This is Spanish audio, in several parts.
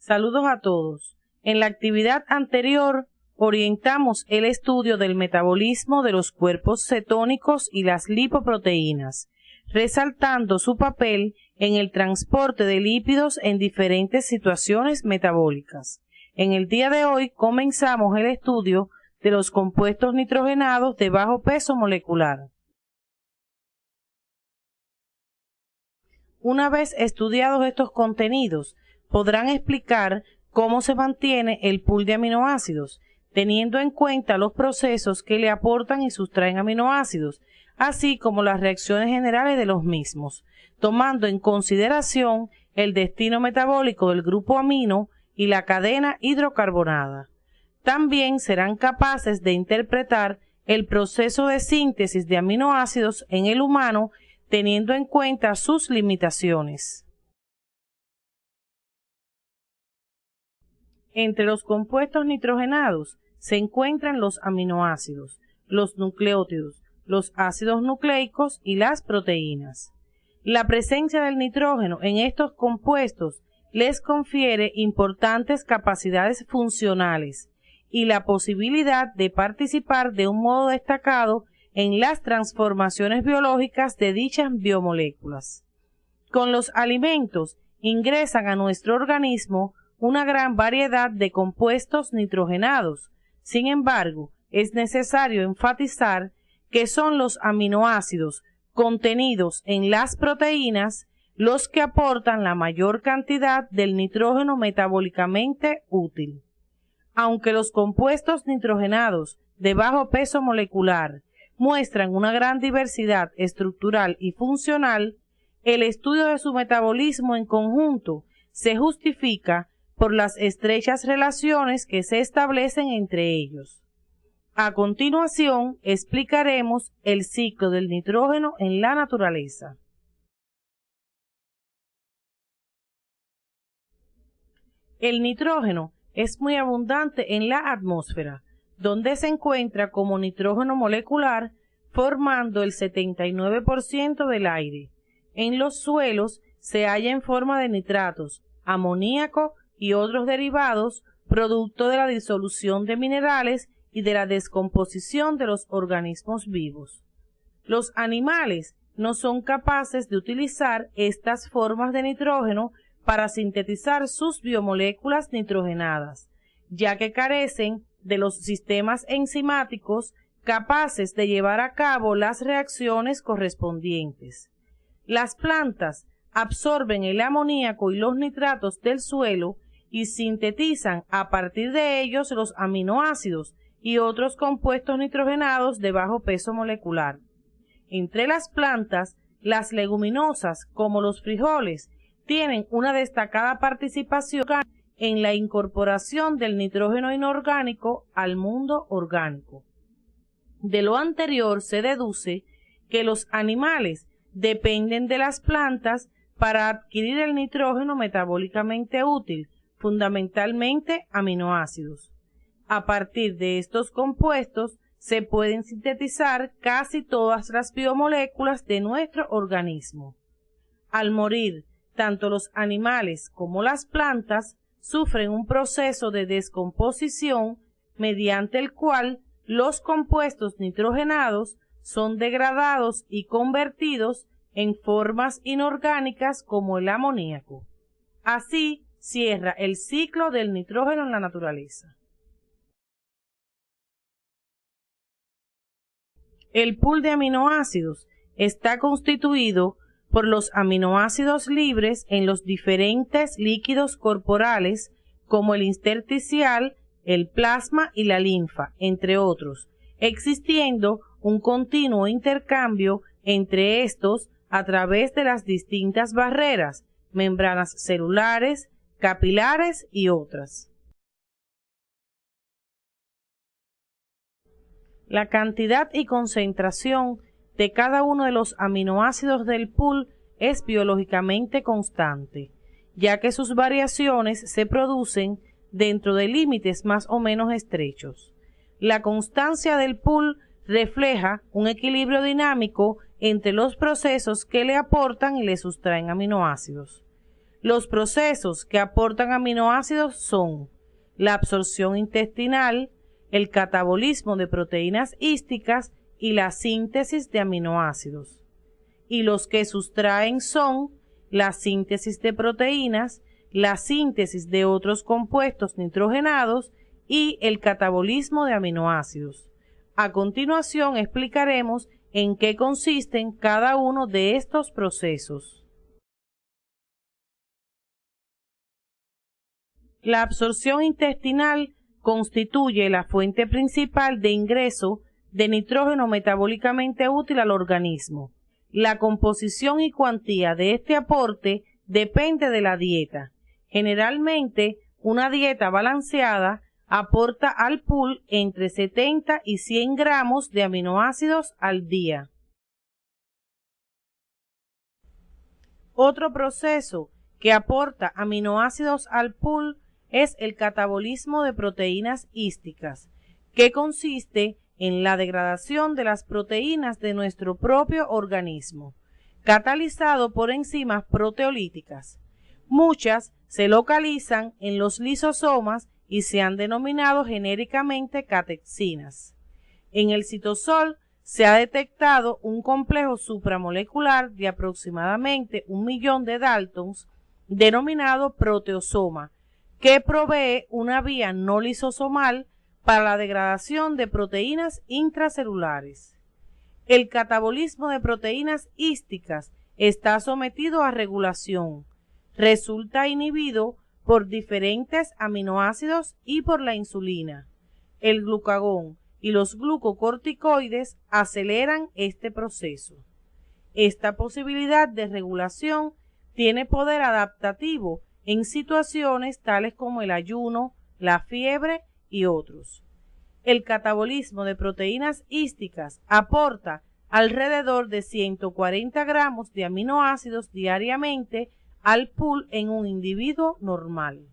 Saludos a todos. En la actividad anterior orientamos el estudio del metabolismo de los cuerpos cetónicos y las lipoproteínas, resaltando su papel en el transporte de lípidos en diferentes situaciones metabólicas. En el día de hoy comenzamos el estudio de los compuestos nitrogenados de bajo peso molecular. Una vez estudiados estos contenidos, podrán explicar cómo se mantiene el pool de aminoácidos, teniendo en cuenta los procesos que le aportan y sustraen aminoácidos, así como las reacciones generales de los mismos, tomando en consideración el destino metabólico del grupo amino y la cadena hidrocarbonada. También serán capaces de interpretar el proceso de síntesis de aminoácidos en el humano, teniendo en cuenta sus limitaciones. Entre los compuestos nitrogenados se encuentran los aminoácidos, los nucleótidos, los ácidos nucleicos y las proteínas. La presencia del nitrógeno en estos compuestos les confiere importantes capacidades funcionales y la posibilidad de participar de un modo destacado en las transformaciones biológicas de dichas biomoléculas. Con los alimentos ingresan a nuestro organismo una gran variedad de compuestos nitrogenados. Sin embargo, es necesario enfatizar que son los aminoácidos contenidos en las proteínas los que aportan la mayor cantidad del nitrógeno metabólicamente útil. Aunque los compuestos nitrogenados de bajo peso molecular muestran una gran diversidad estructural y funcional, el estudio de su metabolismo en conjunto se justifica por las estrechas relaciones que se establecen entre ellos. A continuación, explicaremos el ciclo del nitrógeno en la naturaleza. El nitrógeno es muy abundante en la atmósfera, donde se encuentra como nitrógeno molecular, formando el 79% del aire. En los suelos se halla en forma de nitratos, amoníaco y otros derivados, producto de la disolución de minerales y de la descomposición de los organismos vivos. Los animales no son capaces de utilizar estas formas de nitrógeno para sintetizar sus biomoléculas nitrogenadas, ya que carecen de los sistemas enzimáticos capaces de llevar a cabo las reacciones correspondientes. Las plantas absorben el amoníaco y los nitratos del suelo y sintetizan a partir de ellos los aminoácidos y otros compuestos nitrogenados de bajo peso molecular. Entre las plantas, las leguminosas, como los frijoles, tienen una destacada participación en la incorporación del nitrógeno inorgánico al mundo orgánico. De lo anterior se deduce que los animales dependen de las plantas para adquirir el nitrógeno metabólicamente útil, fundamentalmente aminoácidos. A partir de estos compuestos se pueden sintetizar casi todas las biomoléculas de nuestro organismo. Al morir, tanto los animales como las plantas sufren un proceso de descomposición mediante el cual los compuestos nitrogenados son degradados y convertidos en formas inorgánicas como el amoníaco. Así cierra el ciclo del nitrógeno en la naturaleza. El pool de aminoácidos está constituido por los aminoácidos libres en los diferentes líquidos corporales como el intersticial, el plasma y la linfa, entre otros, existiendo un continuo intercambio entre estos a través de las distintas barreras, membranas celulares, capilares y otras. La cantidad y concentración de cada uno de los aminoácidos del pool es biológicamente constante, ya que sus variaciones se producen dentro de límites más o menos estrechos. La constancia del pool refleja un equilibrio dinámico entre los procesos que le aportan y le sustraen aminoácidos. Los procesos que aportan aminoácidos son la absorción intestinal, el catabolismo de proteínas hísticas y la síntesis de aminoácidos. Y los que sustraen son la síntesis de proteínas, la síntesis de otros compuestos nitrogenados y el catabolismo de aminoácidos. A continuación explicaremos en qué consisten cada uno de estos procesos. La absorción intestinal constituye la fuente principal de ingreso de nitrógeno metabólicamente útil al organismo. La composición y cuantía de este aporte depende de la dieta. Generalmente, una dieta balanceada aporta al pool entre 70 y 100 gramos de aminoácidos al día. Otro proceso que aporta aminoácidos al pool es el catabolismo de proteínas hísticas, que consiste en la degradación de las proteínas de nuestro propio organismo, catalizado por enzimas proteolíticas. Muchas se localizan en los lisosomas y se han denominado genéricamente catexinas. En el citosol se ha detectado un complejo supramolecular de aproximadamente 1 millón de Daltons, denominado proteosoma, que provee una vía no lisosomal para la degradación de proteínas intracelulares. El catabolismo de proteínas hísticas está sometido a regulación. Resulta inhibido por diferentes aminoácidos y por la insulina. El glucagón y los glucocorticoides aceleran este proceso. Esta posibilidad de regulación tiene poder adaptativo en situaciones tales como el ayuno, la fiebre y otros. El catabolismo de proteínas hísticas aporta alrededor de 140 gramos de aminoácidos diariamente al pool en un individuo normal.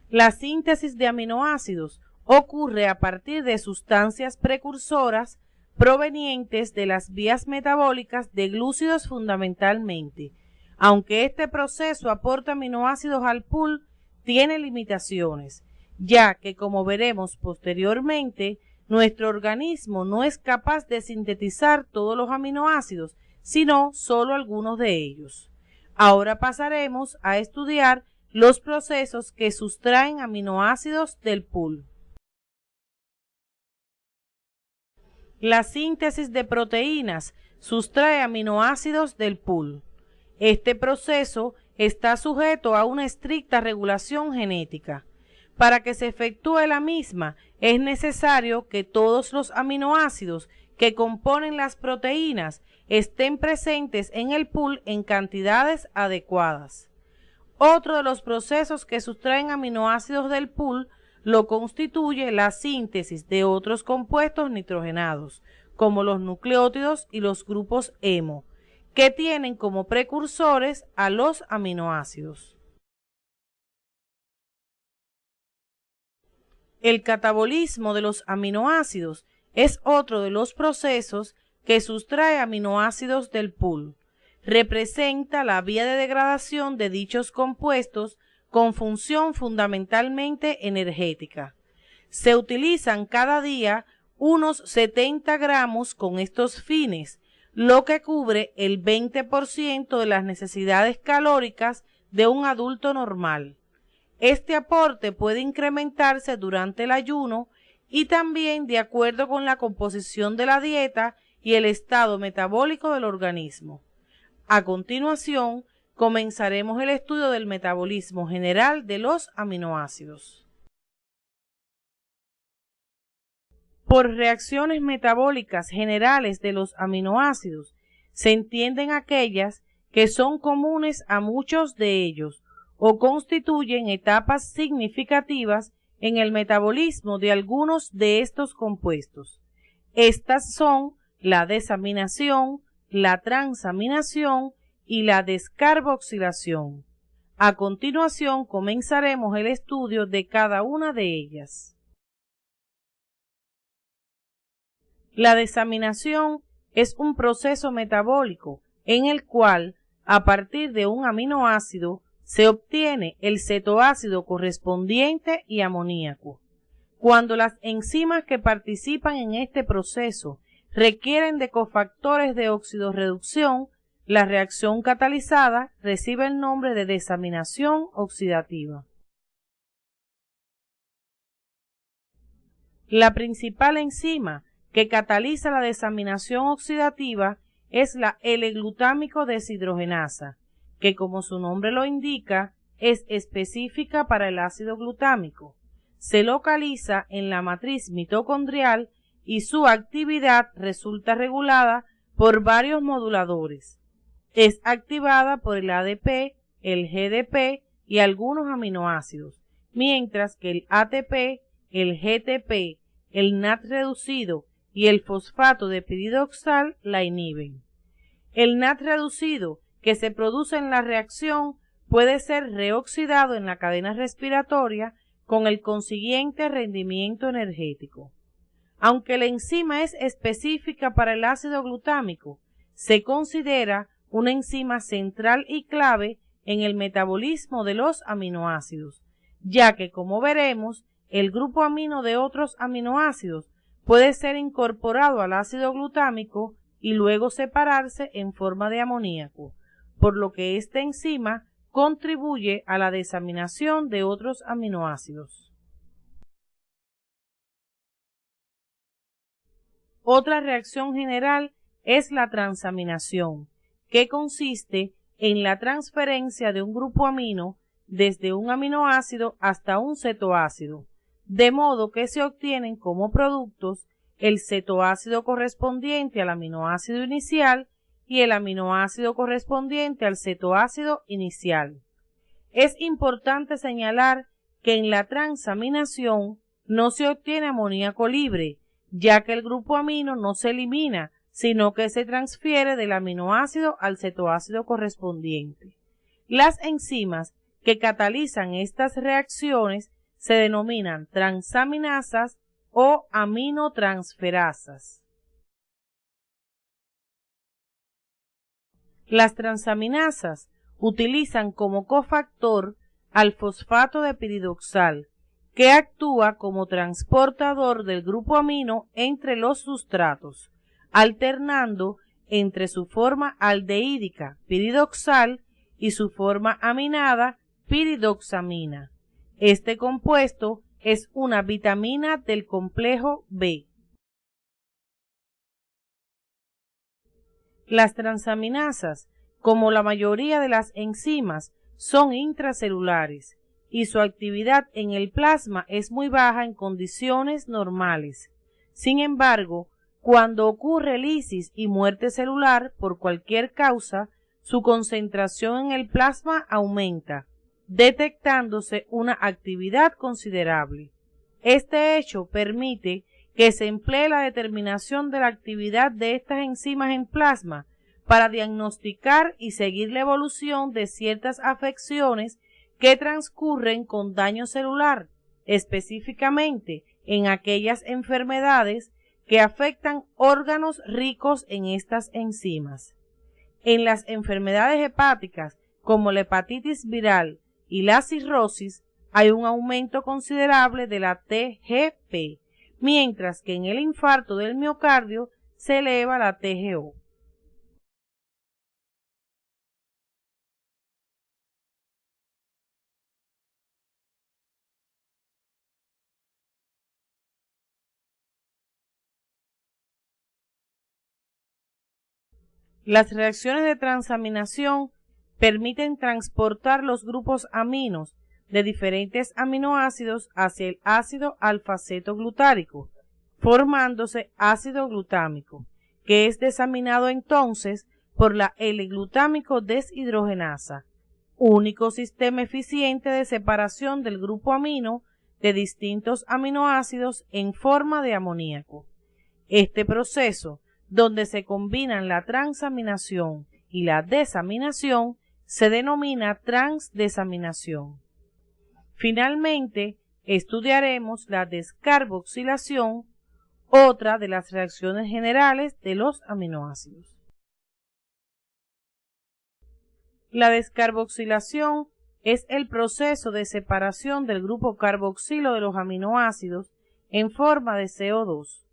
La síntesis de aminoácidos ocurre a partir de sustancias precursoras provenientes de las vías metabólicas de glúcidos fundamentalmente. Aunque este proceso aporta aminoácidos al pool, tiene limitaciones, ya que, como veremos posteriormente, nuestro organismo no es capaz de sintetizar todos los aminoácidos, sino solo algunos de ellos. Ahora pasaremos a estudiar los procesos que sustraen aminoácidos del pool. La síntesis de proteínas sustrae aminoácidos del pool. Este proceso está sujeto a una estricta regulación genética. Para que se efectúe la misma, es necesario que todos los aminoácidos que componen las proteínas estén presentes en el pool en cantidades adecuadas. Otro de los procesos que sustraen aminoácidos del pool lo constituye la síntesis de otros compuestos nitrogenados, como los nucleótidos y los grupos hemo, que tienen como precursores a los aminoácidos. El catabolismo de los aminoácidos es otro de los procesos que sustrae aminoácidos del pool. Representa la vía de degradación de dichos compuestos con función fundamentalmente energética. Se utilizan cada día unos 70 gramos con estos fines, lo que cubre el 20% de las necesidades calóricas de un adulto normal. Este aporte puede incrementarse durante el ayuno y también de acuerdo con la composición de la dieta y el estado metabólico del organismo. A continuación, comenzaremos el estudio del metabolismo general de los aminoácidos. Por reacciones metabólicas generales de los aminoácidos se entienden aquellas que son comunes a muchos de ellos o constituyen etapas significativas en el metabolismo de algunos de estos compuestos. Estas son la desaminación, la transaminación y la descarboxilación. A continuación comenzaremos el estudio de cada una de ellas. La desaminación es un proceso metabólico en el cual, a partir de un aminoácido, se obtiene el cetoácido correspondiente y amoníaco. Cuando las enzimas que participan en este proceso requieren de cofactores de oxidorreducción, la reacción catalizada recibe el nombre de desaminación oxidativa. La principal enzima que cataliza la desaminación oxidativa es la L-glutámico deshidrogenasa, que como su nombre lo indica, es específica para el ácido glutámico. Se localiza en la matriz mitocondrial y su actividad resulta regulada por varios moduladores. Es activada por el ADP, el GDP y algunos aminoácidos, mientras que el ATP, el GTP, el NAT reducido y el fosfato de piridoxal la inhiben. El NAT reducido que se produce en la reacción puede ser reoxidado en la cadena respiratoria con el consiguiente rendimiento energético. Aunque la enzima es específica para el ácido glutámico, se considera una enzima central y clave en el metabolismo de los aminoácidos, ya que, como veremos, el grupo amino de otros aminoácidos puede ser incorporado al ácido glutámico y luego separarse en forma de amoníaco, por lo que esta enzima contribuye a la desaminación de otros aminoácidos. Otra reacción general es la transaminación, que consiste en la transferencia de un grupo amino desde un aminoácido hasta un cetoácido, de modo que se obtienen como productos el cetoácido correspondiente al aminoácido inicial y el aminoácido correspondiente al cetoácido inicial. Es importante señalar que en la transaminación no se obtiene amoníaco libre, ya que el grupo amino no se elimina, sino que se transfiere del aminoácido al cetoácido correspondiente. Las enzimas que catalizan estas reacciones se denominan transaminasas o aminotransferasas. Las transaminasas utilizan como cofactor al fosfato de piridoxal, que actúa como transportador del grupo amino entre los sustratos, alternando entre su forma aldehídica piridoxal y su forma aminada piridoxamina. Este compuesto es una vitamina del complejo B. Las transaminasas, como la mayoría de las enzimas, son intracelulares y su actividad en el plasma es muy baja en condiciones normales. Sin embargo, cuando ocurre lisis y muerte celular por cualquier causa, su concentración en el plasma aumenta, detectándose una actividad considerable. Este hecho permite que se emplee la determinación de la actividad de estas enzimas en plasma para diagnosticar y seguir la evolución de ciertas afecciones que transcurren con daño celular, específicamente en aquellas enfermedades que afectan órganos ricos en estas enzimas. En las enfermedades hepáticas, como la hepatitis viral y la cirrosis, hay un aumento considerable de la TGP, mientras que en el infarto del miocardio se eleva la TGO. Las reacciones de transaminación permiten transportar los grupos aminos de diferentes aminoácidos hacia el ácido alfa-cetoglutárico, formándose ácido glutámico, que es desaminado entonces por la L-glutámico deshidrogenasa, único sistema eficiente de separación del grupo amino de distintos aminoácidos en forma de amoníaco. Este proceso, donde se combinan la transaminación y la desaminación, se denomina transdesaminación. Finalmente, estudiaremos la descarboxilación, otra de las reacciones generales de los aminoácidos. La descarboxilación es el proceso de separación del grupo carboxilo de los aminoácidos en forma de CO2.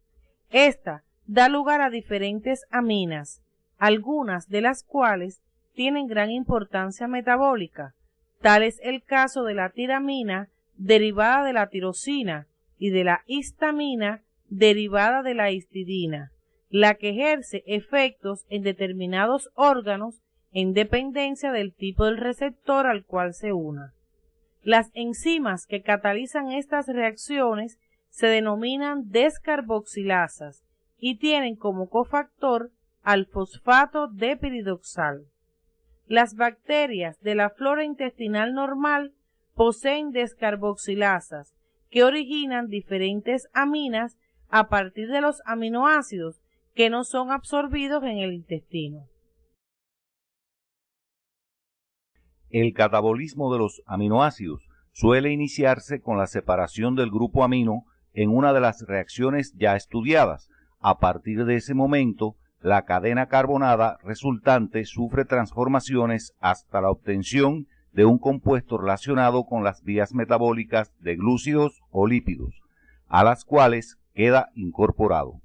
Esta da lugar a diferentes aminas, algunas de las cuales tienen gran importancia metabólica. Tal es el caso de la tiramina, derivada de la tirosina, y de la histamina, derivada de la histidina, la que ejerce efectos en determinados órganos en dependencia del tipo del receptor al cual se una. Las enzimas que catalizan estas reacciones se denominan descarboxilasas y tienen como cofactor al fosfato de piridoxal. Las bacterias de la flora intestinal normal poseen descarboxilasas que originan diferentes aminas a partir de los aminoácidos que no son absorbidos en el intestino. El catabolismo de los aminoácidos suele iniciarse con la separación del grupo amino en una de las reacciones ya estudiadas. A partir de ese momento, la cadena carbonada resultante sufre transformaciones hasta la obtención de un compuesto relacionado con las vías metabólicas de glúcidos o lípidos, a las cuales queda incorporado.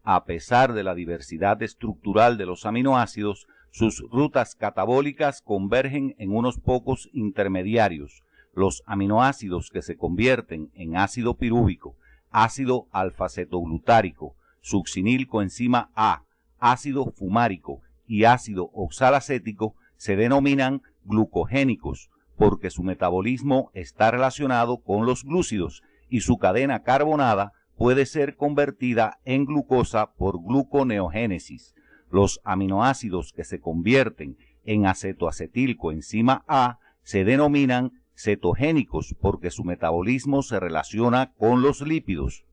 A pesar de la diversidad estructural de los aminoácidos, sus rutas catabólicas convergen en unos pocos intermediarios. Los aminoácidos que se convierten en ácido pirúvico, ácido alfa-cetoglutárico, succinilcoenzima A, ácido fumárico y ácido oxalacético se denominan glucogénicos porque su metabolismo está relacionado con los glúcidos y su cadena carbonada puede ser convertida en glucosa por gluconeogénesis. Los aminoácidos que se convierten en acetoacetilcoenzima A se denominan cetogénicos porque su metabolismo se relaciona con los lípidos.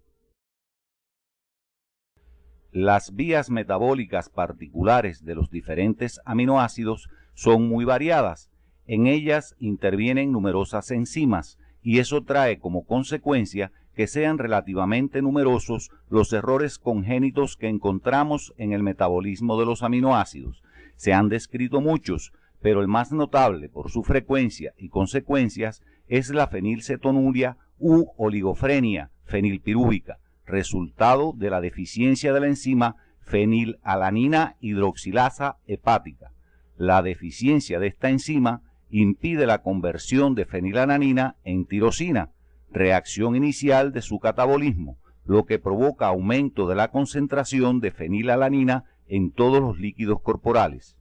Las vías metabólicas particulares de los diferentes aminoácidos son muy variadas. En ellas intervienen numerosas enzimas y eso trae como consecuencia que sean relativamente numerosos los errores congénitos que encontramos en el metabolismo de los aminoácidos. Se han descrito muchos, pero el más notable por su frecuencia y consecuencias es la fenilcetonuria u oligofrenia fenilpirúvica, resultado de la deficiencia de la enzima fenilalanina hidroxilasa hepática. La deficiencia de esta enzima impide la conversión de fenilalanina en tirosina, reacción inicial de su catabolismo, lo que provoca aumento de la concentración de fenilalanina en todos los líquidos corporales.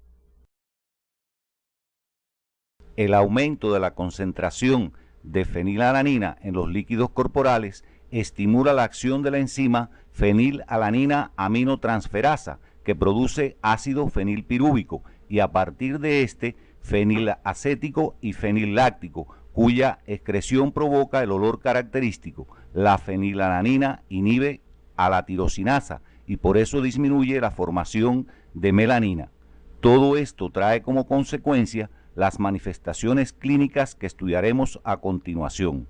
El aumento de la concentración de fenilalanina en los líquidos corporales estimula la acción de la enzima fenilalanina aminotransferasa, que produce ácido fenilpirúvico, y a partir de este, fenilacético y feniláctico, cuya excreción provoca el olor característico. La fenilalanina inhibe a la tirosinasa y por eso disminuye la formación de melanina. Todo esto trae como consecuencia las manifestaciones clínicas que estudiaremos a continuación.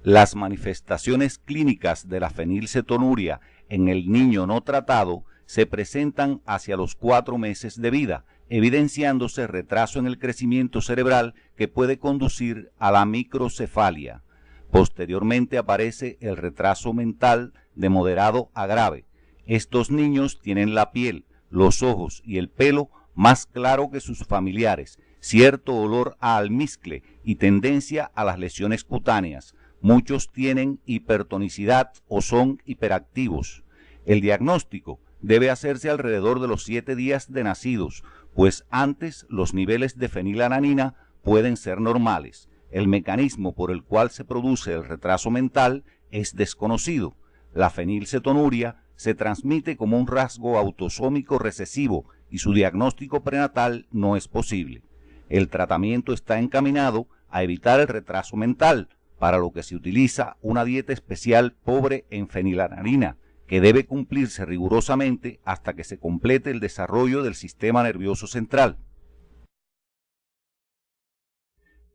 Las manifestaciones clínicas de la fenilcetonuria en el niño no tratado se presentan hacia los 4 meses de vida, evidenciándose retraso en el crecimiento cerebral que puede conducir a la microcefalia. Posteriormente aparece el retraso mental de moderado a grave. Estos niños tienen la piel, los ojos y el pelo más claro que sus familiares, cierto olor a almizcle y tendencia a las lesiones cutáneas. Muchos tienen hipertonicidad o son hiperactivos. El diagnóstico debe hacerse alrededor de los 7 días de nacidos, pues antes los niveles de fenilalanina pueden ser normales. El mecanismo por el cual se produce el retraso mental es desconocido. La fenilcetonuria se transmite como un rasgo autosómico recesivo y su diagnóstico prenatal no es posible. El tratamiento está encaminado a evitar el retraso mental, para lo que se utiliza una dieta especial pobre en fenilalanina, que debe cumplirse rigurosamente hasta que se complete el desarrollo del sistema nervioso central.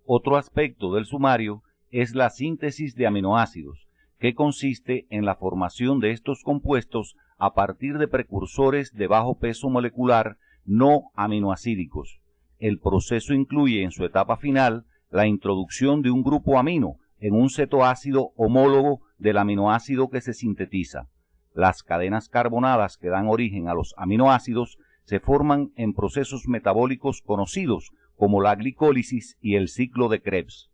Otro aspecto del sumario es la síntesis de aminoácidos, que consiste en la formación de estos compuestos a partir de precursores de bajo peso molecular no aminoacídicos. El proceso incluye en su etapa final la introducción de un grupo amino en un cetoácido homólogo del aminoácido que se sintetiza. Las cadenas carbonadas que dan origen a los aminoácidos se forman en procesos metabólicos conocidos como la glicólisis y el ciclo de Krebs.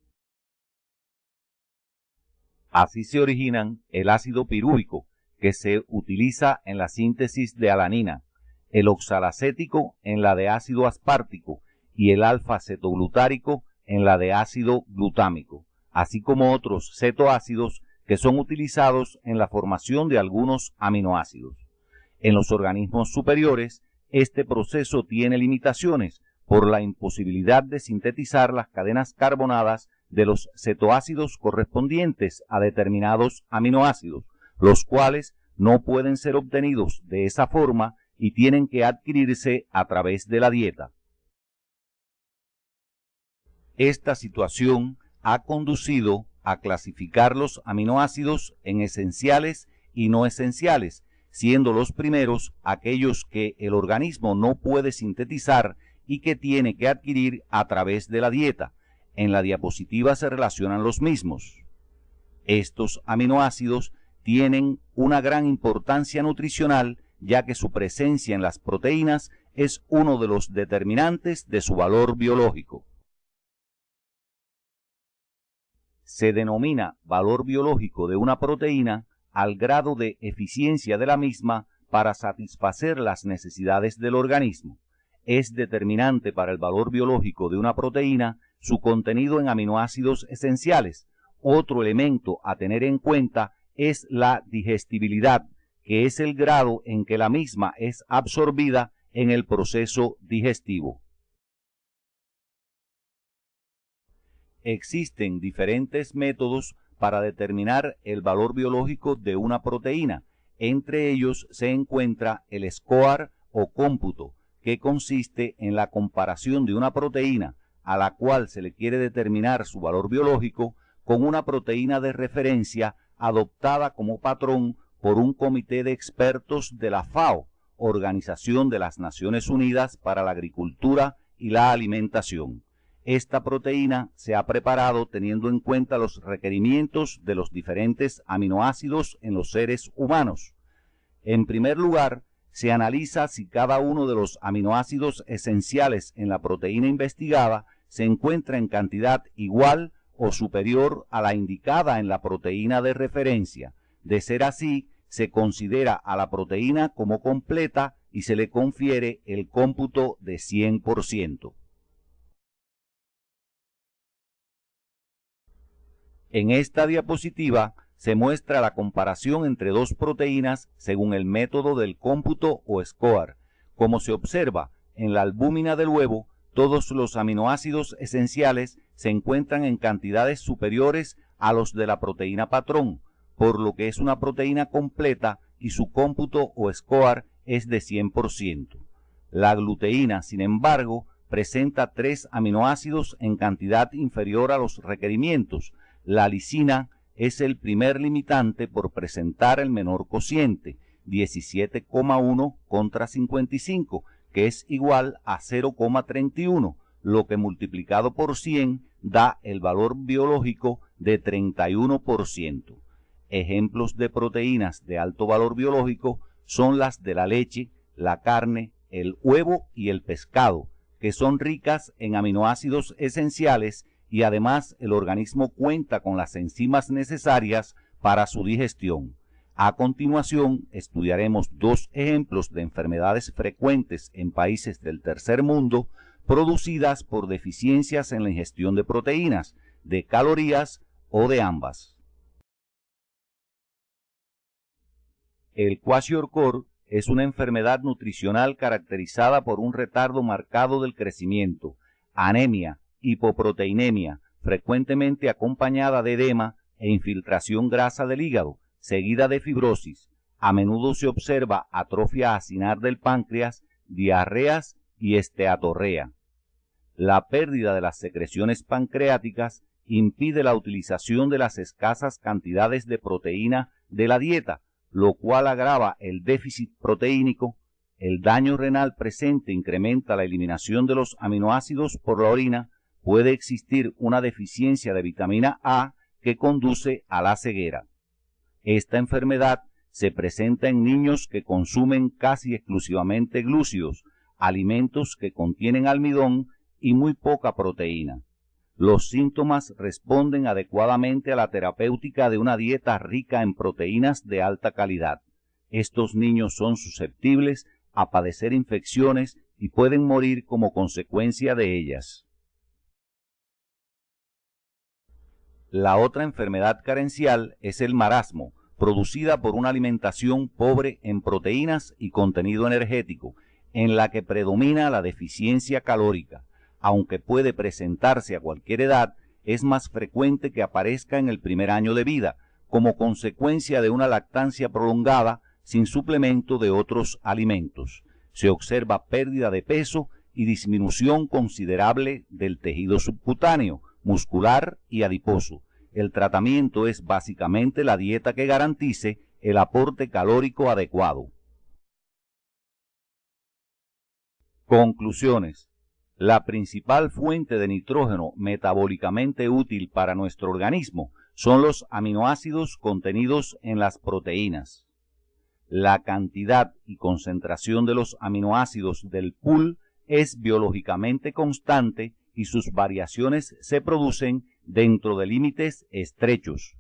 Así se originan el ácido pirúvico, que se utiliza en la síntesis de alanina, el oxalacético en la de ácido aspartico y el alfa-cetoglutárico en la de ácido glutámico, así como otros cetoácidos que son utilizados en la formación de algunos aminoácidos. En los organismos superiores, este proceso tiene limitaciones por la imposibilidad de sintetizar las cadenas carbonadas de los cetoácidos correspondientes a determinados aminoácidos, los cuales no pueden ser obtenidos de esa forma y tienen que adquirirse a través de la dieta. Esta situación ha conducido a clasificar los aminoácidos en esenciales y no esenciales, siendo los primeros aquellos que el organismo no puede sintetizar y que tiene que adquirir a través de la dieta. En la diapositiva se relacionan los mismos. Estos aminoácidos tienen una gran importancia nutricional, ya que su presencia en las proteínas es uno de los determinantes de su valor biológico. Se denomina valor biológico de una proteína al grado de eficiencia de la misma para satisfacer las necesidades del organismo. Es determinante para el valor biológico de una proteína su contenido en aminoácidos esenciales. Otro elemento a tener en cuenta es la digestibilidad, que es el grado en que la misma es absorbida en el proceso digestivo. Existen diferentes métodos para determinar el valor biológico de una proteína. Entre ellos se encuentra el score o cómputo, que consiste en la comparación de una proteína a la cual se le quiere determinar su valor biológico con una proteína de referencia adoptada como patrón por un comité de expertos de la FAO, Organización de las Naciones Unidas para la Agricultura y la Alimentación. Esta proteína se ha preparado teniendo en cuenta los requerimientos de los diferentes aminoácidos en los seres humanos. En primer lugar, se analiza si cada uno de los aminoácidos esenciales en la proteína investigada se encuentra en cantidad igual o superior a la indicada en la proteína de referencia. De ser así, se considera a la proteína como completa y se le confiere el cómputo de 100%. En esta diapositiva se muestra la comparación entre dos proteínas según el método del cómputo o score. Como se observa en la albúmina del huevo, todos los aminoácidos esenciales se encuentran en cantidades superiores a los de la proteína patrón, por lo que es una proteína completa y su cómputo o score es de 100%. La gluteína, sin embargo, presenta 3 aminoácidos en cantidad inferior a los requerimientos. La lisina es el primer limitante por presentar el menor cociente, 17,1 contra 55, que es igual a 0,31, lo que multiplicado por 100 da el valor biológico de 31%. Ejemplos de proteínas de alto valor biológico son las de la leche, la carne, el huevo y el pescado, que son ricas en aminoácidos esenciales y además el organismo cuenta con las enzimas necesarias para su digestión. A continuación, estudiaremos 2 ejemplos de enfermedades frecuentes en países del tercer mundo producidas por deficiencias en la ingestión de proteínas, de calorías o de ambas. El kwashiorkor es una enfermedad nutricional caracterizada por un retardo marcado del crecimiento, anemia, hipoproteinemia, frecuentemente acompañada de edema e infiltración grasa del hígado, seguida de fibrosis. A menudo se observa atrofia acinar del páncreas, diarreas y esteatorrea. La pérdida de las secreciones pancreáticas impide la utilización de las escasas cantidades de proteína de la dieta, lo cual agrava el déficit proteínico. El daño renal presente incrementa la eliminación de los aminoácidos por la orina. Puede existir una deficiencia de vitamina A que conduce a la ceguera. Esta enfermedad se presenta en niños que consumen casi exclusivamente glúcidos, alimentos que contienen almidón y muy poca proteína. Los síntomas responden adecuadamente a la terapéutica de una dieta rica en proteínas de alta calidad. Estos niños son susceptibles a padecer infecciones y pueden morir como consecuencia de ellas. La otra enfermedad carencial es el marasmo, producida por una alimentación pobre en proteínas y contenido energético, en la que predomina la deficiencia calórica. Aunque puede presentarse a cualquier edad, es más frecuente que aparezca en el primer año de vida, como consecuencia de una lactancia prolongada sin suplemento de otros alimentos. Se observa pérdida de peso y disminución considerable del tejido subcutáneo, muscular y adiposo. El tratamiento es básicamente la dieta que garantice el aporte calórico adecuado. Conclusiones. La principal fuente de nitrógeno metabólicamente útil para nuestro organismo son los aminoácidos contenidos en las proteínas. La cantidad y concentración de los aminoácidos del pool es biológicamente constante y sus variaciones se producen dentro de límites estrechos.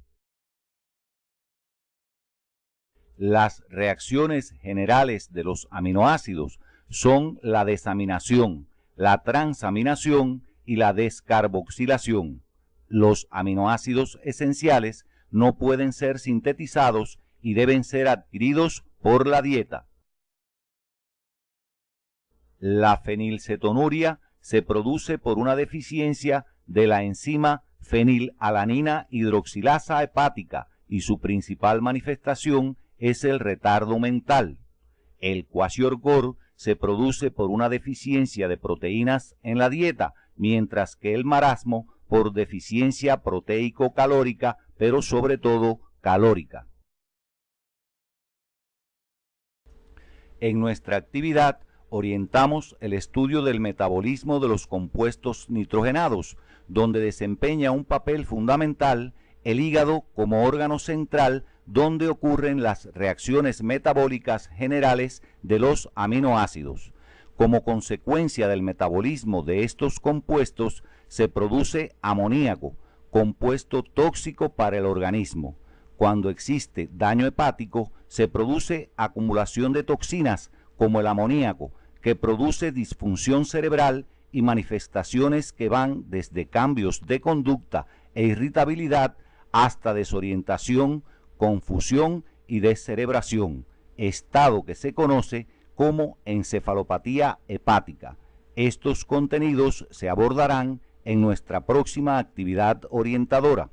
Las reacciones generales de los aminoácidos son la desaminación, la transaminación y la descarboxilación. Los aminoácidos esenciales no pueden ser sintetizados y deben ser adquiridos por la dieta. La fenilcetonuria se produce por una deficiencia de la enzima fenilalanina hidroxilasa hepática y su principal manifestación es el retardo mental. El kwashiorkor se produce por una deficiencia de proteínas en la dieta, mientras que el marasmo por deficiencia proteico-calórica, pero sobre todo calórica. En nuestra actividad orientamos el estudio del metabolismo de los compuestos nitrogenados, donde desempeña un papel fundamental el hígado como órgano central donde ocurren las reacciones metabólicas generales de los aminoácidos. Como consecuencia del metabolismo de estos compuestos se produce amoníaco, compuesto tóxico para el organismo. Cuando existe daño hepático, se produce acumulación de toxinas como el amoníaco, que produce disfunción cerebral y manifestaciones que van desde cambios de conducta e irritabilidad hasta desorientación, confusión y descerebración, estado que se conoce como encefalopatía hepática. Estos contenidos se abordarán en nuestra próxima actividad orientadora.